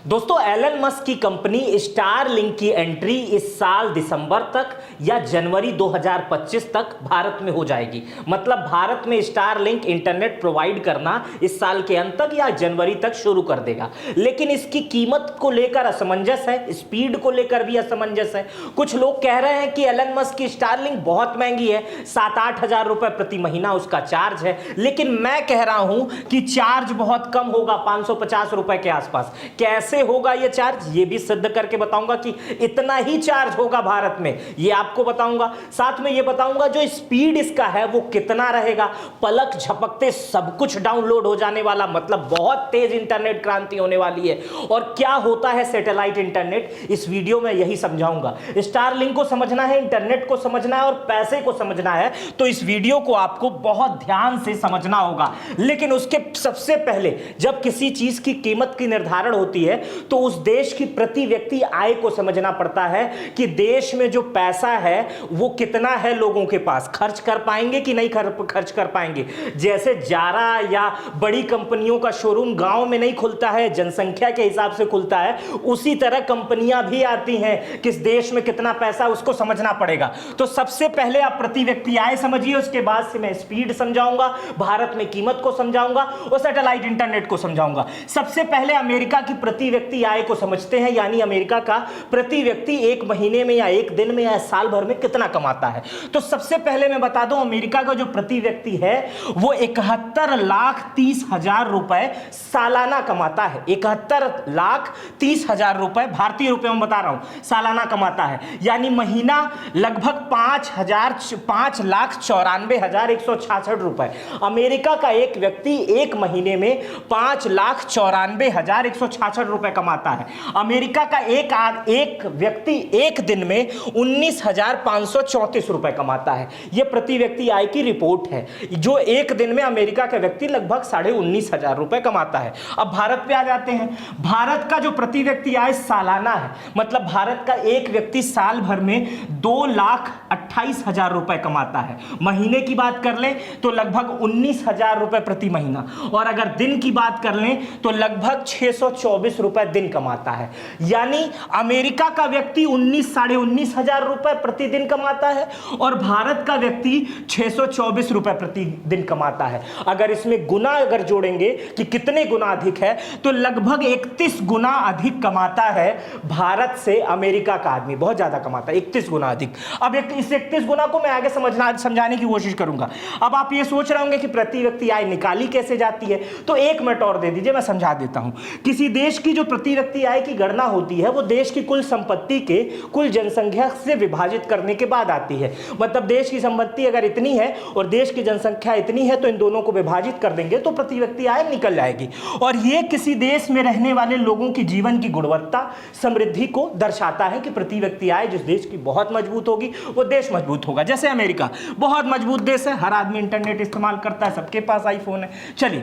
दोस्तों Elon Musk की company Starlink की एंट्री इस साल दिसंबर तक या जनवरी 2025 तक भारत में हो जाएगी। मतलब भारत में स्टारलिंक इंटरनेट प्रोवाइड करना इस साल के अंत तक या जनवरी तक शुरू कर देगा। लेकिन इसकी कीमत को लेकर असमंजस है, स्पीड को लेकर भी असमंजस है। कुछ लोग कह रहे हैं कि एलन मस्क की स्टारलिंक बहुत महंगी है, 7-8 हजार रुपए प्रति महीना उसका चार्ज है। लेकिन मैं कह रहा हूं कि चार्ज बहुत कम होगा, 550 रुपए के आसपास। कैसे होगा यह चार्ज, यह भी सिद्ध करके बताऊंगा कि इतना ही चार्ज होगा भारत में, यह आपको बताऊंगा। साथ में यह बताऊंगा जो स्पीड इसका है वो कितना रहेगा। पलक झपकते सब कुछ डाउनलोड हो जाने वाला, मतलब बहुत तेज इंटरनेट क्रांति होने वाली है। और क्या होता है सैटेलाइट इंटरनेट, इस वीडियो में यही समझाऊंगा। स्टारलिंक को समझना है, इंटरनेट को समझना है और पैसे को समझना है, तो इस वीडियो को आपको बहुत ध्यान से समझना होगा। लेकिन उसके सबसे पहले जब किसी चीज की कीमत की निर्धारण होती है तो उस देश की प्रति व्यक्ति आय को समझना पड़ता है कि देश में जो पैसा है वो कितना है, लोगों के पास खर्च कर पाएंगे कि नहीं खर्च कर पाएंगे। जैसे जारा या बड़ी कंपनियों का शोरूम गांव में नहीं खुलता है, जनसंख्या के हिसाब से खुलता है, उसी तरह कंपनियां भी आती हैं। किस देश में कितना पैसा उसको समझना पड़ेगा। तो सबसे पहले आप प्रति व्यक्ति आय समझिए, उसके बाद से मैं स्पीड समझाऊंगा, भारत में कीमत को समझाऊंगा और सैटेलाइट इंटरनेट को समझाऊंगा। सबसे पहले अमेरिका की प्रति व्यक्ति आय को समझते हैं, यानी अमेरिका का प्रति व्यक्ति एक महीने में या एक दिन में या साल भर में कितना कमाता है। तो सबसे पहले मैं बता दूं, अमेरिका का जो प्रति व्यक्ति है वो 71,30,000 रुपए सालाना कमाता है। 71,30,000 रुपए भारतीय रुपए में बता रहा हूं, सालाना कमाता है। यानी महीना लगभग 5,94,166 रुपए। अमेरिका का एक व्यक्ति एक महीने में 5,94,166 रुपए कमाता है। अमेरिका का एक व्यक्ति एक दिन में 19,534 रुपए कमाता है। यह प्रति व्यक्ति आय की रिपोर्ट है, जो एक दिन में अमेरिका का व्यक्ति लगभग 19,500 रुपए कमाता है। अब भारत पे आ जाते हैं। भारत का जो प्रति व्यक्ति आय सालाना है, मतलब भारत का एक व्यक्ति साल भर में 2,28,000 रुपए कमाता है। महीने की बात कर लें तो लगभग 19,000 रुपए प्रति महीना, और अगर दिन की बात कर लें तो लगभग 624 रुपए दिन कमाता है। यानी अमेरिका का व्यक्ति 19,500 रुपए प्रतिदिन कमाता है और भारत का व्यक्ति 624 रुपए प्रतिदिन कमाता है। अगर इसमें गुना अगर जोड़ेंगे कि कितने गुना अधिक है, तो लगभग 31 गुना अधिक कमाता है भारत से अमेरिका का आदमी, बहुत ज्यादा कमाता है, 31 गुना अधिक। अब इस 31 गुना को मैं आगे समझाने की कोशिश करूंगा। अब आप ये सोच रहे होंगे कि प्रति व्यक्ति आय निकाली कैसे जाती है, तो एक मिनट और दे दीजिए, मैं समझा देता हूं। किसी देश की जो प्रति व्यक्ति आय की गणना होती है वो देश की कुल संपत्ति के कुल जनसंख्या से विभाजित करने के बाद आती है। मतलब देश की संपत्ति अगर इतनी है और देश की जनसंख्या इतनी है, तो इन दोनों को विभाजित कर देंगे तो प्रति व्यक्ति आय निकल जाएगी। और ये किसी देश में रहने वाले लोगों की जीवन की गुणवत्ता, समृद्धि को दर्शाता है कि प्रति व्यक्ति आय जिस देश की बहुत मजबूत होगी वो देश मजबूत होगा। जैसे अमेरिका बहुत मजबूत देश है, हर आदमी इंटरनेट इस्तेमाल करता है, सबके पास आईफोन है। चलिए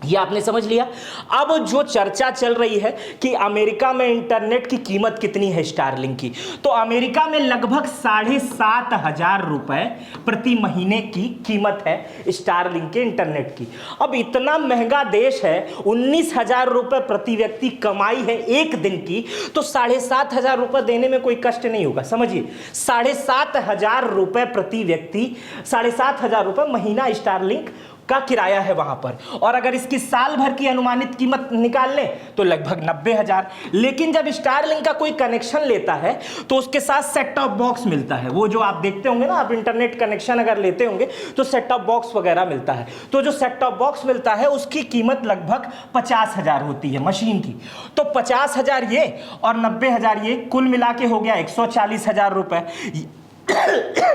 ये आपने समझ लिया। अब जो चर्चा चल रही है कि अमेरिका में इंटरनेट की कीमत कितनी है स्टारलिंक की, तो अमेरिका में लगभग 7,500 रुपए प्रति महीने की कीमत है स्टारलिंक के इंटरनेट की। अब इतना महंगा देश है, 19,000 रुपए प्रति व्यक्ति कमाई है एक दिन की, तो 7,500 रुपए देने में कोई कष्ट नहीं होगा। समझिए, 7,500 रुपए प्रति व्यक्ति, 7,500 रुपए महीना स्टारलिंक का किराया है वहां पर। और अगर इसकी साल भर की अनुमानित कीमत निकाल लें तो लगभग 90,000। लेकिन जब स्टारलिंक का कोई कनेक्शन लेता है तो उसके साथ सेट टॉप बॉक्स मिलता है। वो जो आप देखते होंगे ना, आप इंटरनेट कनेक्शन अगर लेते होंगे तो सेट टॉप बॉक्स वगैरह मिलता है। तो जो सेट टॉप बॉक्स मिलता है उसकी कीमत लगभग 50,000 होती है मशीन की। तो 50,000 ये और 90,000 ये, कुल मिला के हो गया 140,000 रुपए।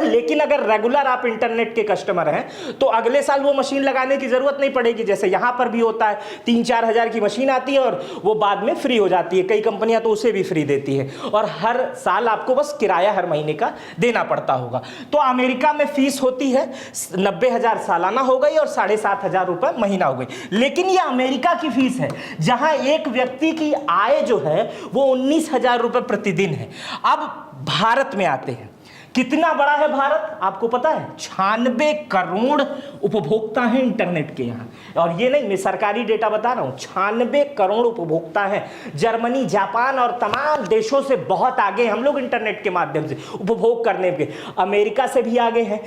लेकिन अगर रेगुलर आप इंटरनेट के कस्टमर हैं तो अगले साल वो मशीन लगाने की जरूरत नहीं पड़ेगी। जैसे यहां पर भी होता है, 3-4 हजार की मशीन आती है और वो बाद में फ्री हो जाती है। कई कंपनियां तो उसे भी फ्री देती है और हर साल आपको बस किराया हर महीने का देना पड़ता होगा। तो अमेरिका में फीस होती है 90,000 सालाना हो गई और 7,500 रुपए महीना हो गई। लेकिन ये अमेरिका की फीस है जहां एक व्यक्ति की आय जो है वो 19,000 रुपए प्रतिदिन है। अब भारत में आते हैं कितना बड़ा है भारत आपको पता है? 96 करोड़ उपभोक्ता हैं इंटरनेट के यहाँ। और ये नहीं, मैं सरकारी डेटा बता रहा हूँ, 96 करोड़ उपभोक्ता हैं। जर्मनी, जापान और तमाम देशों से बहुत आगे हम लोग इंटरनेट के माध्यम से उपभोग करने के। अमेरिका से भी आगे हैं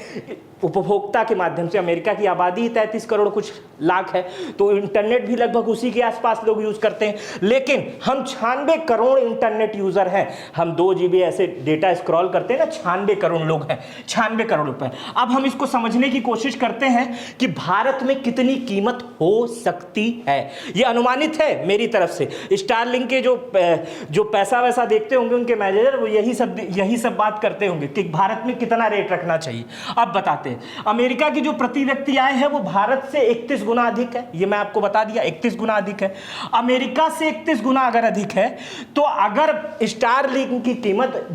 उपभोक्ता के माध्यम से। अमेरिका की आबादी 33 करोड़ कुछ लाख है, तो इंटरनेट भी लगभग उसी के आसपास लोग यूज करते हैं। लेकिन हम 96 करोड़ इंटरनेट यूजर हैं। हम 2 GB ऐसे डेटा स्क्रॉल करते हैं ना, 96 करोड़ लोग हैं, 96 करोड़ रुपए। अब हम इसको समझने की कोशिश करते हैं कि भारत में कितनी कीमत हो सकती है। यह अनुमानित है मेरी तरफ से। स्टारलिंक के जो पैसा वैसा देखते होंगे उनके मैनेजर, वो यही सब बात करते होंगे कि भारत में कितना रेट रखना चाहिए। अब बताते हैं, अमेरिका की जो प्रति व्यक्ति आय है वो भारत से 31 गुना अधिक है। ये मैं आपको बता दिया, 31 गुना अधिक है। अमेरिका से 31 गुना अगर अधिक है, तो अगर स्टारलिंक की कीमत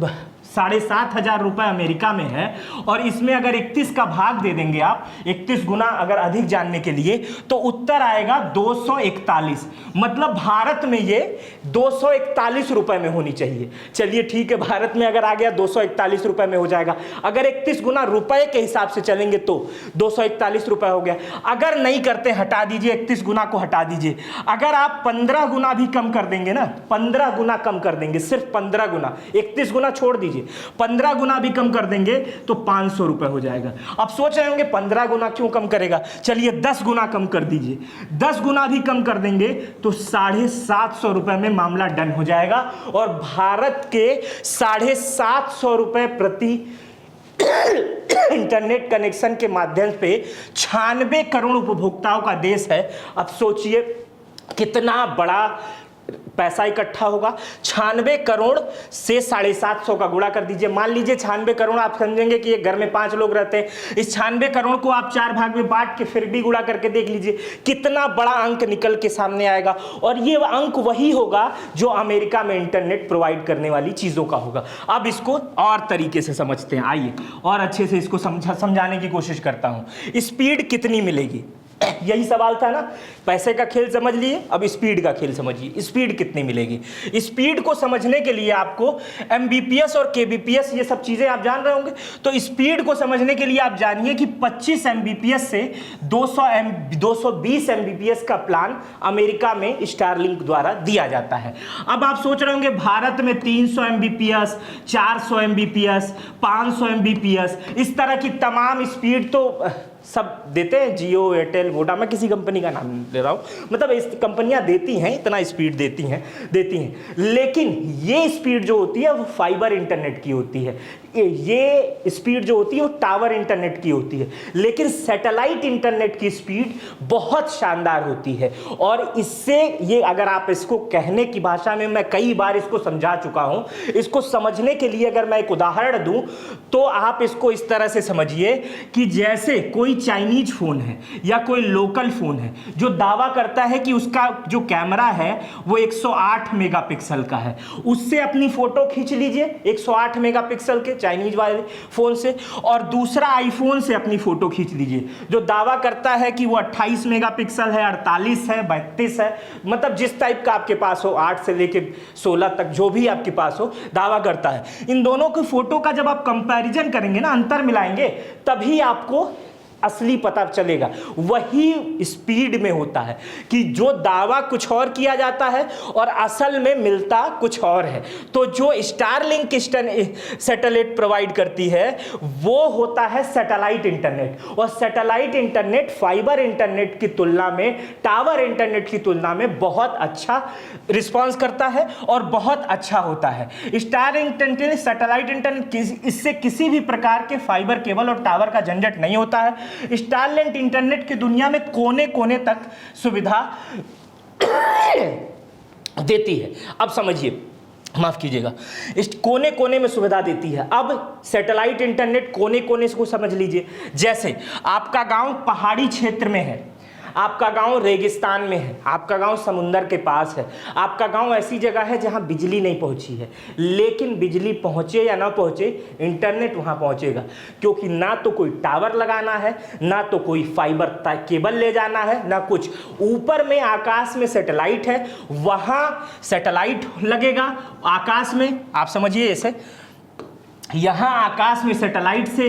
7,500 रुपए अमेरिका में है, और इसमें अगर 31 का भाग दे देंगे आप, 31 गुना अगर अधिक जानने के लिए, तो उत्तर आएगा 241। मतलब भारत में ये 241 रुपए में होनी चाहिए। चलिए ठीक है, भारत में अगर आ गया 241 रुपए में हो जाएगा। अगर 31 गुना रुपए के हिसाब से चलेंगे तो 241 रुपए हो गया। अगर नहीं करते, हटा दीजिए, 31 गुना को हटा दीजिए। अगर आप 15 गुना भी कम कर देंगे ना, 15 गुना कम कर देंगे, सिर्फ 15 गुना, 31 गुना छोड़ दीजिए, 15 गुना भी कम कर देंगे तो 500 रुपए हो जाएगा। अब सोच रहे होंगे 15 गुना क्यों कम करेगा? चलिए 10 गुना कम कर दीजिए, 10 गुना भी कम कर देंगे तो 750 रुपए में मामला डन हो जाएगा। और भारत के 750 रुपए प्रति इंटरनेट कनेक्शन के माध्यम पे 96 करोड़ उपभोक्ताओं का देश है। अब सोचिए कितना बड़ा पैसा इकट्ठा होगा। 96 करोड़ से 750 का गुणा कर दीजिए। मान लीजिए 96 करोड़, आप समझेंगे कि एक घर में 5 लोग रहते हैं। इस 96 करोड़ को आप 4 भाग में बांट के फिर भी गुणा करके देख लीजिए कितना बड़ा अंक निकल के सामने आएगा। और ये अंक वही होगा जो अमेरिका में इंटरनेट प्रोवाइड करने वाली चीजों का होगा। अब इसको और तरीके से समझते हैं, आइए और अच्छे से इसको समझाने की कोशिश करता हूं। स्पीड कितनी मिलेगी, यही सवाल था ना। पैसे का खेल समझ लिए, अब स्पीड का खेल समझिए। स्पीड कितनी मिलेगी? स्पीड को समझने के लिए आपको एमबीपीएस और केबीपीएस ये सब चीजें आप जान रहे होंगे। तो स्पीड को समझने के लिए आप जानिए कि 25 एमबीपीएस से 220 एमबीपीएस का प्लान अमेरिका में स्टारलिंक द्वारा दिया जाता है। अब आप सोच रहे होंगे भारत में 300 एमबीपीएस, 400 एमबीपीएस, 500 एमबीपीएस, इस तरह की तमाम स्पीड तो सब देते हैं, जियो, एयरटेल, वोडा, मैं किसी कंपनी का नाम ले रहा हूँ, मतलब इस कंपनियां देती हैं, इतना स्पीड देती हैं। लेकिन ये स्पीड जो होती है वो फाइबर इंटरनेट की होती है। ये स्पीड जो होती है वो टावर इंटरनेट की होती है। लेकिन सैटेलाइट इंटरनेट की स्पीड बहुत शानदार होती है। और इससे ये, अगर आप इसको कहने की भाषा में, मैं कई बार इसको समझा चुका हूं, इसको समझने के लिए अगर मैं एक उदाहरण दूं तो आप इसको इस तरह से समझिए कि जैसे कोई चाइनीज फोन है या कोई लोकल फोन है जो दावा करता है कि उसका जो कैमरा है वो 108 मेगापिक्सल का है, उससे अपनी फोटो खींच लीजिए 108 मेगापिक्सल के चाइनीज वाले फोन से, और दूसरा आईफोन से अपनी फोटो खींच लीजिए जो दावा करता है कि वो 28 मेगापिक्सल है, 48 है, 32 है, मतलब जिस टाइप का आपके पास हो, 8 से लेके 16 तक जो भी आपके पास हो दावा करता है। इन दोनों की फोटो का जब आप कंपैरिजन करेंगे ना, अंतर मिलाएंगे, तभी आपको असली पता चलेगा। वही स्पीड में होता है कि जो दावा कुछ और किया जाता है और असल में मिलता कुछ और है। तो जो स्टारलिंक सैटेलाइट प्रोवाइड करती है वो होता है सैटेलाइट इंटरनेट, और सैटेलाइट इंटरनेट फाइबर इंटरनेट की तुलना में, टावर इंटरनेट की तुलना में बहुत अच्छा रिस्पॉन्स करता है और बहुत अच्छा होता है। स्टार इंटरनेट, सैटेलाइट इंटरनेट, इससे किसी भी प्रकार के फाइबर केबल और टावर का झंझट नहीं होता है। स्टारलिंक इंटरनेट की दुनिया में कोने कोने तक सुविधा देती है। अब समझिए, माफ कीजिएगा, इस कोने कोने में सुविधा देती है। अब सैटेलाइट इंटरनेट कोने कोने को समझ लीजिए। जैसे आपका गांव पहाड़ी क्षेत्र में है, आपका गांव रेगिस्तान में है, आपका गांव समुंदर के पास है, आपका गांव ऐसी जगह है जहां बिजली नहीं पहुंची है, लेकिन बिजली पहुंचे या ना पहुंचे, इंटरनेट वहां पहुंचेगा, क्योंकि ना तो कोई टावर लगाना है, ना तो कोई फाइबर केबल ले जाना है, ना कुछ। ऊपर में आकाश में सैटेलाइट है, वहां सैटेलाइट लगेगा आकाश में, आप समझिए ऐसे यहाँ आकाश में सैटेलाइट से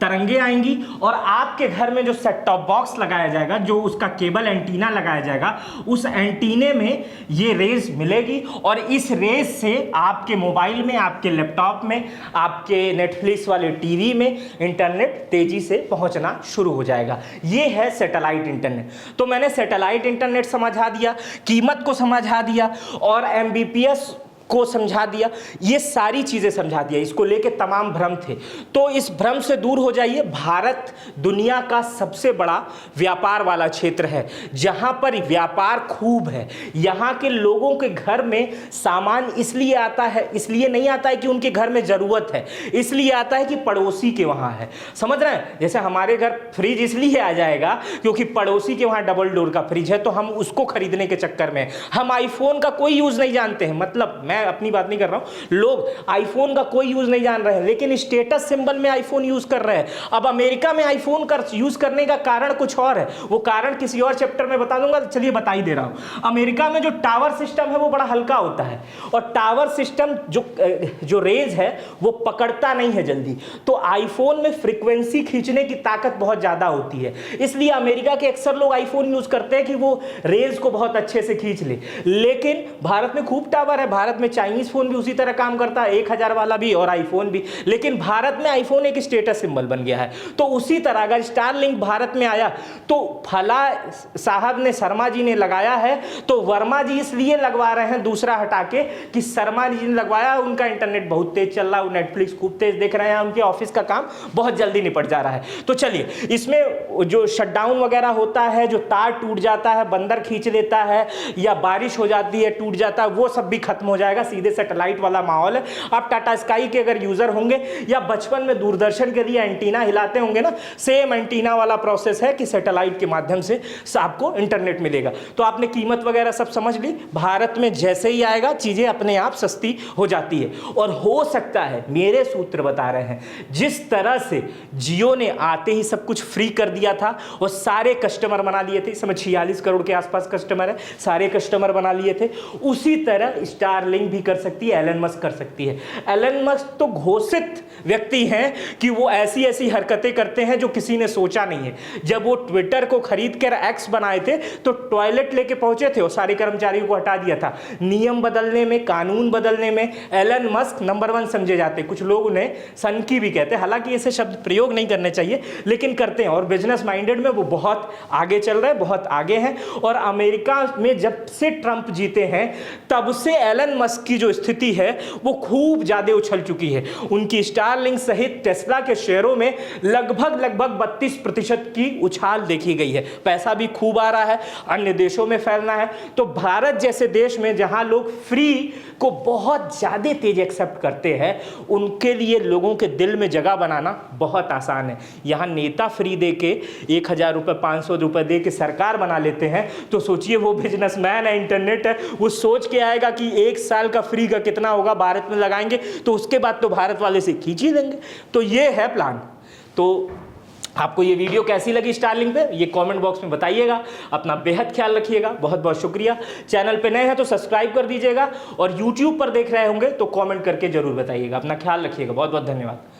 तरंगे आएंगी और आपके घर में जो सेट टॉप बॉक्स लगाया जाएगा, जो उसका केबल एंटीना लगाया जाएगा, उस एंटीने में ये रेज मिलेगी और इस रेज से आपके मोबाइल में, आपके लैपटॉप में, आपके नेटफ्लिक्स वाले टीवी में इंटरनेट तेजी से पहुंचना शुरू हो जाएगा। ये है सैटेलाइट इंटरनेट। तो मैंने सैटेलाइट इंटरनेट समझा दिया, कीमत को समझा दिया और एमबीपीएस को समझा दिया, ये सारी चीजें समझा दिया। इसको लेके तमाम भ्रम थे, तो इस भ्रम से दूर हो जाइए। भारत दुनिया का सबसे बड़ा व्यापार वाला क्षेत्र है, जहां पर व्यापार खूब है। यहाँ के लोगों के घर में सामान इसलिए आता है, इसलिए नहीं आता है कि उनके घर में जरूरत है, इसलिए आता है कि पड़ोसी के वहां है। समझ रहे हैं? जैसे हमारे घर फ्रिज इसलिए आ जाएगा क्योंकि पड़ोसी के वहां डबल डोर का फ्रिज है, तो हम उसको खरीदने के चक्कर में हम आईफोन का कोई यूज नहीं जानते हैं। मतलब मैं अपनी बात नहीं कर रहा हूं, लोग आईफोन का कोई यूज नहीं जान रहे हैं, लेकिन स्टेटस सिंबल में आईफोन यूज कर रहे हैं। अब अमेरिका में आईफोन का यूज करने का कारण कुछ और है, वो कारण किसी और चैप्टर में बता दूंगा, चलिए बता ही दे रहा हूं। अमेरिका में जो टावर सिस्टम है वो बड़ा हल्का होता है और टावर सिस्टम जो रेज है वो पकड़ता नहीं है जल्दी, तो आईफोन में फ्रीक्वेंसी खींचने की ताकत बहुत ज्यादा होती है। इसलिए अमेरिका के अक्सर लोग आईफोन यूज करते हैं कि वो रेज को बहुत अच्छे से खींच ले। लेकिन भारत में खूब टावर है, भारत में चाइनीज फोन भी उसी तरह काम करता है, 1000 वाला भी और आईफोन भी, लेकिन भारत में आईफोन एक स्टेटस सिंबल बन गया है। तो उसी तरह अगर स्टारलिंक भारत में आया तो फला साहब ने, शर्मा जी ने लगाया है, तो वर्मा जी इसलिए लगवा रहे हैं दूसरा हटा के कि शर्मा जी ने लगवाया, उनका इंटरनेट बहुत तेज चल रहा है, नेटफ्लिक्स खूब तेज देख रहे हैं, उनके ऑफिस का काम बहुत जल्दी निपट जा रहा है। तो चलिए, इसमें जो शटडाउन वगैरह होता है, जो तार टूट जाता है, बंदर खींच लेता है या बारिश हो जाती है, टूट जाता है, वो सब भी खत्म हो जाएगा। सीधे सैटेलाइट वाला माहौल है। आप टाटा स्काई के अगर यूजर होंगे या बचपन में दूरदर्शन के लिए एंटीना हिलाते होंगे ना, सेम एंटीना वाला प्रोसेस है कि सैटेलाइट के माध्यम से आपको इंटरनेट मिलेगा। तो आपने कीमत वगैरह सब समझ ली। भारत में जैसे ही आएगा चीजें अपने आप सस्ती हो जाती है और हो सकता है, मेरे सूत्र बता रहे हैं, जिस तरह से जियो ने आते ही सब कुछ फ्री कर दिया था और सारे कस्टमर बना लिए थे, इस समय 46 करोड़ के आसपास कस्टमर है, सारे कस्टमर बना लिए थे, उसी तरह स्टारलिंक भी कर सकती है, एलन मस्क कर सकती है। एलन मस्क तो घोषित व्यक्ति हैं कि वो ऐसी ऐसी हरकतें करते हैं जो किसी ने सोचा नहीं है। जब वो ट्विटर को खरीद कर एक्स बनाए थे तो टॉयलेट लेके पहुंचे थे और सारे कर्मचारियों को हटा दिया था। नियम बदलने में, कानून बदलने में एलन मस्क नंबर 1 समझे जाते। कुछ लोग उन्हें सनकी भी कहते हैं, हालांकि ऐसे शब्द प्रयोग नहीं करने चाहिए, लेकिन करते हैं। और बिजनेस माइंडेड में वो बहुत आगे चल रहे हैं, बहुत आगे हैं। और अमेरिका में जब से ट्रंप जीते हैं तब से एलन मस्क की जो स्थिति है वो खूब ज्यादा उछल चुकी है। उनकी स्टारलिंक सहित टेस्ला के शेयरों में लगभग 32% की उछाल देखी गई है। पैसा भी खूब आ रहा है, अन्य देशों में फैलना है। तो भारत जैसे देश में जहां लोग फ्री को बहुत ज्यादा तेज एक्सेप्ट करते हैं, उनके लिए लोगों के दिल में जगह बनाना बहुत आसान है। यहां नेता फ्री दे के 1000 रुपए, 500 रुपए दे के सरकार बना लेते हैं, तो सोचिए वो बिजनेसमैन है, इंटरनेट है, वो सोच के आएगा कि 1 साल का फ्री का कितना होगा, भारत में लगाएंगे तो उसके बाद तो भारत वाले से खींच ही लेंगे। तो ये है प्लान। तो आपको ये वीडियो कैसी लगी स्टारलिंक पे, ये कमेंट बॉक्स में बताइएगा। अपना बेहद ख्याल रखिएगा। बहुत बहुत शुक्रिया। चैनल पे नए हैं तो सब्सक्राइब कर दीजिएगा और यूट्यूब पर देख रहे होंगे तो कमेंट करके जरूर बताइएगा। अपना ख्याल रखिएगा। बहुत बहुत धन्यवाद।